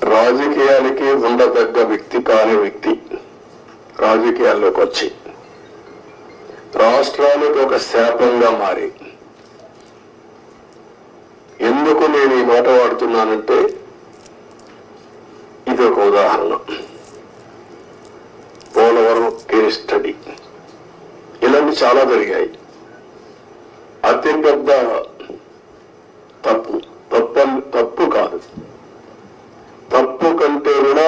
రాజకీయాలకి ఉండదగ్గ వ్యక్తి కాని వ్యక్తి రాజకీయాల్లోకి వచ్చి రాష్ట్రానికి ఒక శాపంగా మారి, ఎందుకు నేను ఈ మాట వాడుతున్నానంటే ఇది ఒక ఉదాహరణ. పోలవరం కేస్ స్టడీ ఇలాంటి చాలా జరిగాయి. అతిపెద్ద తప్పు కాదు, తప్పు కంటే కూడా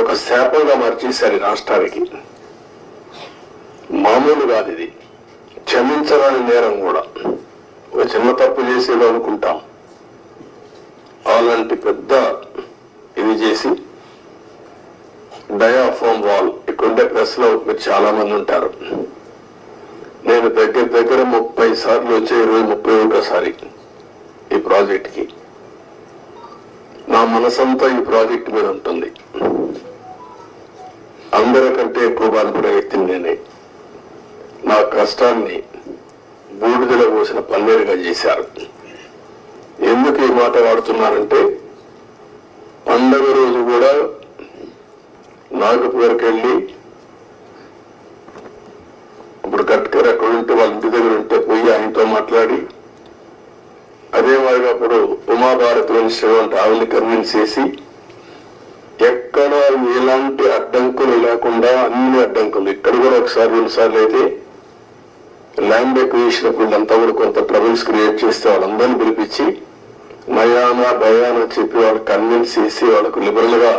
ఒక శాపంగా మార్చేశారు రాష్ట్రానికి. మామూలు కాదు ఇది, క్షమించరాని నేరం కూడా. ఒక చిన్న తప్పు చేసేదో అనుకుంటాం, అలాంటి పెద్ద ఇది చేసి డయాఫామ్ వాల్ ఇక్కడుండే ప్రెస్ లో మీరు చాలా మంది ఉంటారు. నేను దగ్గర 30 సార్లు వచ్చే 31సారి ఈ ప్రాజెక్ట్ కి. నా మనసంతా ఈ ప్రాజెక్ట్ మీద ఉంటుంది. అందరికంటే ఎక్కువ బాధపడే వ్యక్తిని నేనే. నా కష్టాన్ని బూడిదలో పోసిన పన్నీరుగా చేశారు. ఎందుకు ఈ మాట వాడుతున్నానంటే, పండగ రోజు కూడా నాగపూర్కి వెళ్ళి, ఇప్పుడు గట్కర్ అక్కడ ఉంటే వాళ్ళ ఇంటి దగ్గర ఉంటే పోయి ఆయనతో మాట్లాడి, అదే మాదిరిగా అప్పుడు ఉమాభారతి మినిస్టర్ అంటే ఆవిడని కన్విన్స్ చేసి, ఎక్కడ ఎలాంటి అడ్డంకులు లేకుండా అన్ని అడ్డంకులు, ఇక్కడ కూడా ఒకసారి 2 సార్లు అయితే ల్యాండ్ ఎక్విజిషన్ అప్పుడు అంతా కూడా కొంత ట్రబుల్స్ క్రియేట్ చేస్తే వాళ్ళందరినీ పిలిపించి నయానా భయానా చెప్పి వాళ్ళకి కన్విన్స్ చేసి వాళ్ళకు లిబరల్ గా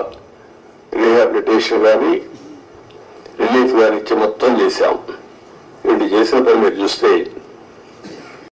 రీహాబిలిటేషన్ కానీ రిలీఫ్ కానీ ఇచ్చి మొత్తం చేశాం. వీళ్ళు చేసిన పని మీరు చూస్తే